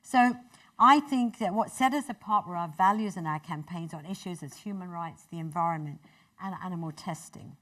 So I think that what set us apart were our values and our campaigns on issues as human rights, the environment, and animal testing.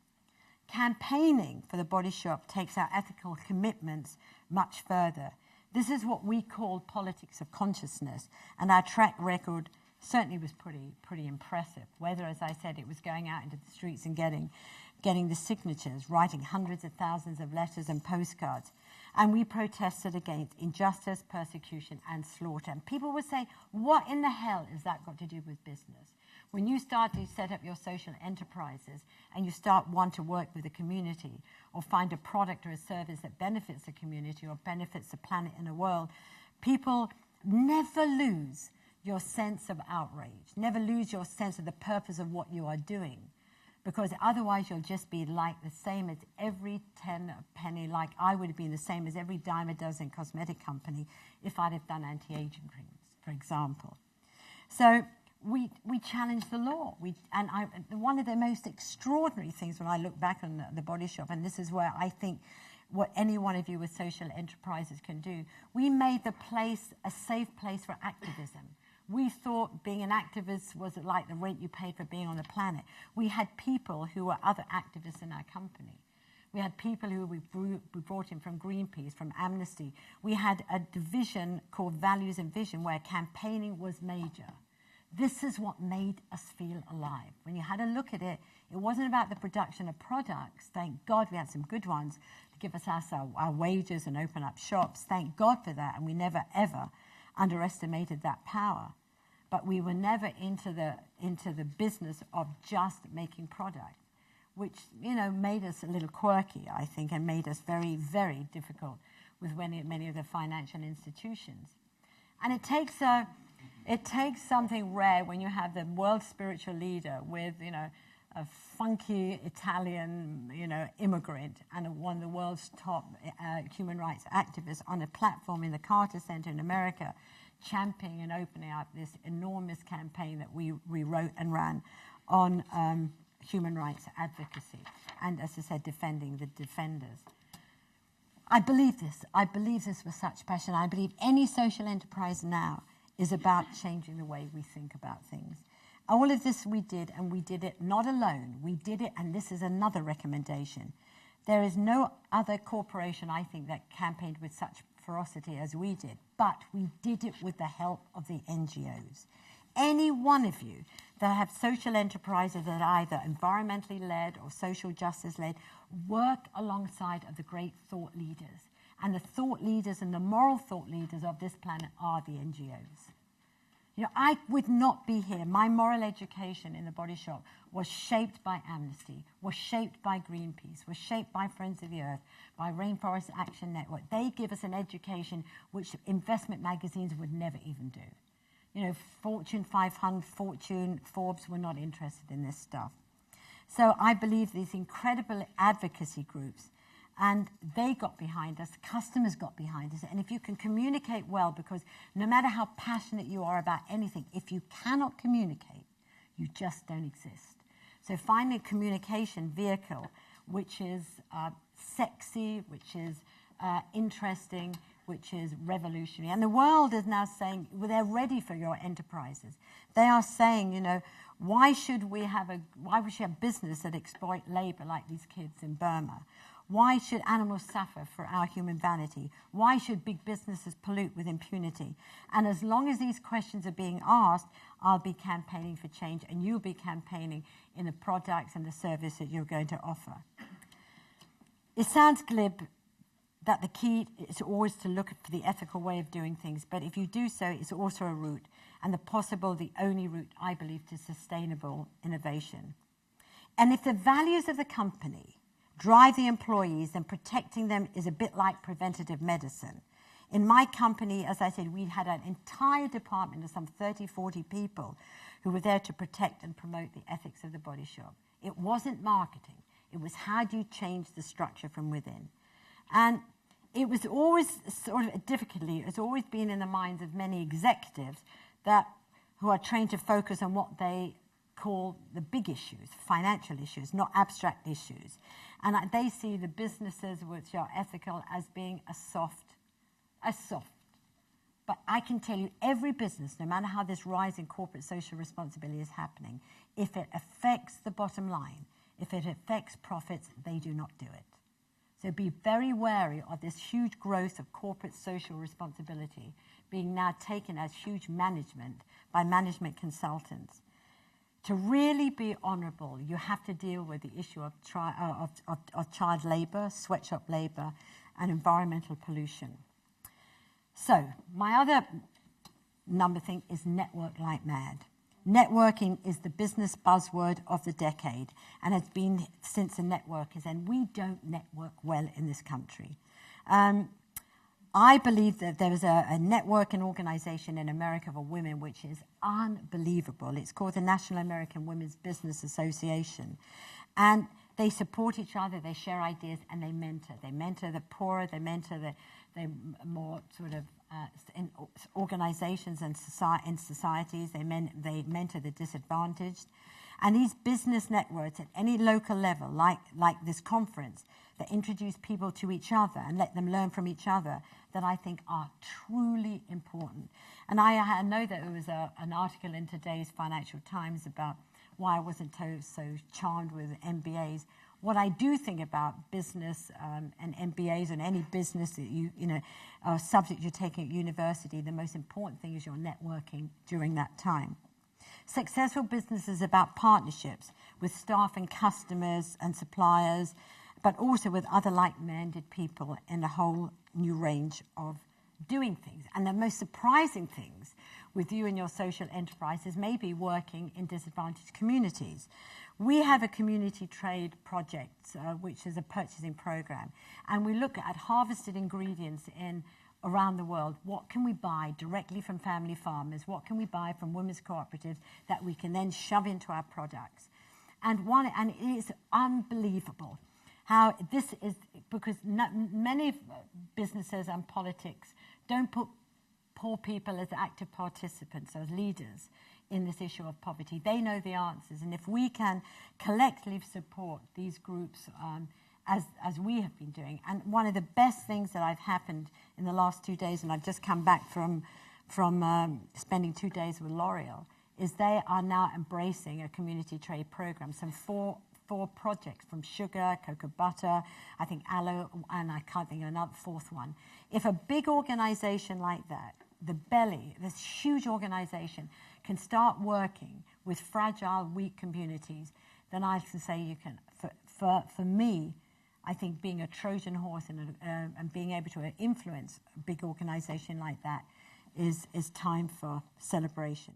Campaigning for the Body Shop takes our ethical commitments much further. This is what we call politics of consciousness, and our track record certainly was pretty impressive. Whether, as I said, it was going out into the streets and getting the signatures, writing hundreds of thousands of letters and postcards. And we protested against injustice, persecution, and slaughter. And people would say, what in the hell has that got to do with business? When you start to set up your social enterprises and you want to work with the community or find a product or a service that benefits the community or benefits the planet and the world, people never lose your sense of outrage, never lose your sense of the purpose of what you are doing, because otherwise you'll just be like the same as every 10 penny, like I would have been the same as every dime a dozen cosmetic company if I'd have done anti-aging creams, for example. So we challenged the law. One of the most extraordinary things when I look back on the Body Shop, and this is where I think what any one of you with social enterprises can do, we made the place a safe place for activism. We thought being an activist was like the rate you paid for being on the planet. We had people who were other activists in our company. We had people who we brought in from Greenpeace, from Amnesty. We had a division called Values and Vision where campaigning was major. This is what made us feel alive. When you had a look at it, it wasn't about the production of products. Thank God we had some good ones to give us our wages and open up shops. Thank God for that, and we never, ever underestimated that power. But we were never into the business of just making product, which, made us a little quirky, I think, and made us very, very difficult with many of the financial institutions. And it takes something rare when you have the world spiritual leader with, a funky Italian, immigrant and one of the world's top human rights activists on a platform in the Carter Center in America, championing and opening up this enormous campaign that we wrote and ran on human rights advocacy and, as I said, defending the defenders. I believe this. I believe this with such passion. I believe any social enterprise now is about changing the way we think about things. All of this we did, and we did it not alone. We did it, and this is another recommendation. There is no other corporation, I think, that campaigned with such ferocity as we did, but we did it with the help of the NGOs. Any one of you that have social enterprises that are either environmentally led or social justice led, work alongside of the great thought leaders. And the thought leaders and the moral thought leaders of this planet are the NGOs. I would not be here. My moral education in the Body Shop was shaped by Amnesty, was shaped by Greenpeace, was shaped by Friends of the Earth, by Rainforest Action Network. They give us an education which investment magazines would never even do. Fortune 500, Fortune, Forbes were not interested in this stuff. So I believe these incredible advocacy groups, and they got behind us, customers got behind us. And if you can communicate well, because no matter how passionate you are about anything, if you cannot communicate, you just don't exist. So finding a communication vehicle which is sexy, which is interesting, which is revolutionary. And the world is now saying, well, they're ready for your enterprises. They are saying, why should we have business that exploit labor like these kids in Burma? Why should animals suffer for our human vanity? Why should big businesses pollute with impunity? And as long as these questions are being asked, I'll be campaigning for change, and you'll be campaigning in the products and the service that you're going to offer. It sounds glib that the key is always to look for the ethical way of doing things, but if you do so, it's also a route, and the only route, I believe, to sustainable innovation. And if the values of the company drive the employees, then protecting them is a bit like preventative medicine. In my company, as I said, we had an entire department of some 30, 40 people who were there to protect and promote the ethics of the Body Shop. It wasn't marketing. It was how do you change the structure from within. And it was always sort of difficulty. It's always been in the minds of many executives who are trained to focus on what they call the big issues, financial issues, not abstract issues. And they see the businesses which are ethical as being a soft But I can tell you, every business, no matter how this rise in corporate social responsibility is happening, if it affects the bottom line, if it affects profits, they do not do it. So be very wary of this huge growth of corporate social responsibility being now taken as huge management by management consultants. To really be honourable, you have to deal with the issue of child labour, sweatshop labour, and environmental pollution. So my other number thing is network like mad. Networking is the business buzzword of the decade and has been since the network is end. We don't network well in this country. I believe that there is a networking organization in America for women which is unbelievable. It's called the National American Women's Business Association. And they support each other, they share ideas, and they mentor. They mentor the poorer, they mentor the more sort of in organizations and in societies, they mentor the disadvantaged. And these business networks at any local level, like this conference, that introduce people to each other and let them learn from each other, that I think are truly important. And I know that there was an article in today's Financial Times about why I wasn't so charmed with MBAs. What I do think about business and MBAs and any business that you know, subject you're taking at university, the most important thing is your networking during that time. Successful business is about partnerships with staff and customers and suppliers, but also with other like-minded people in a whole new range of doing things. And the most surprising things with you and your social enterprise is maybe working in disadvantaged communities. We have a community trade project, which is a purchasing program, and we look at harvested ingredients around the world. What can we buy directly from family farmers? What can we buy from women's cooperatives that we can then shove into our products? And it is unbelievable how this is, because many businesses and politics don't put poor people as active participants, as leaders in this issue of poverty. They know the answers, and if we can collectively support these groups as we have been doing. And one of the best things that I've happened in the last 2 days, and I've just come back from spending 2 days with L'Oreal, is they are now embracing a community trade program. Some four projects, from sugar, cocoa butter, I think aloe, and I can't think of another fourth one. If a big organization like that, this huge organization, can start working with fragile, weak communities, then I can say you can. For me, I think being a Trojan horse and being able to influence a big organization like that is time for celebration.